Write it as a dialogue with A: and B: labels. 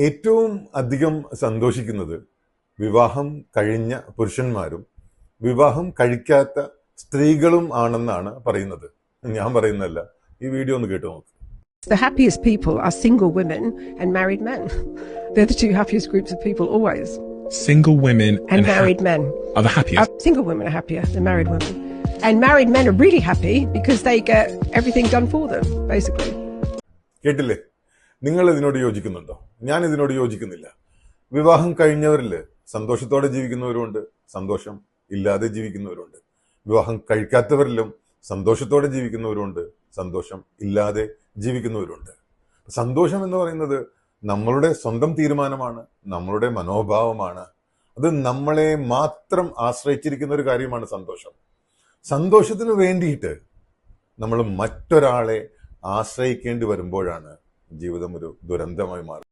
A: ഏറ്റവും അധികം സന്തോഷിക്കുന്നത് വിവാഹം കഴിഞ്ഞ പുരുഷന്മാരും വിവാഹം കഴിക്കാത്ത സ്ത്രീകളും ആണെന്നാണ് പറയുന്നത്. ഞാൻ പറയുന്നതല്ല, ഈ വീഡിയോ ഒന്ന് കേട്ടു നോക്ക്.
B: The happiest people are single women and married men. They're the two happiest groups of people always.
C: Single women
B: and married men
C: are the happiest.
B: Single women are happier than married women. And married men are really happy because they get everything done for them, basically.
A: കേട്ടില്ലേ? നിങ്ങൾ ഇതിനോട് യോജിക്കുന്നുണ്ടോ? ഞാൻ ഇതിനോട് യോജിക്കുന്നില്ല. വിവാഹം കഴിഞ്ഞവരിൽ സന്തോഷത്തോടെ ജീവിക്കുന്നവരുണ്ട്, സന്തോഷം ഇല്ലാതെ ജീവിക്കുന്നവരുണ്ട്. വിവാഹം കഴിക്കാത്തവരിലും സന്തോഷത്തോടെ ജീവിക്കുന്നവരുണ്ട്, സന്തോഷം ഇല്ലാതെ ജീവിക്കുന്നവരുണ്ട്. സന്തോഷം എന്ന് പറയുന്നത് നമ്മളുടെ സ്വന്തം തീരുമാനമാണ്, നമ്മളുടെ മനോഭാവമാണ്. അത് നമ്മളെ മാത്രം ആശ്രയിച്ചിരിക്കുന്ന ഒരു കാര്യമാണ് സന്തോഷം. സന്തോഷത്തിന് വേണ്ടിയിട്ട് നമ്മൾ മറ്റൊരാളെ ആശ്രയിക്കേണ്ടി വരുമ്പോഴാണ് ജീവിതം ഒരു ദുരന്തമായി മാറുന്നത്.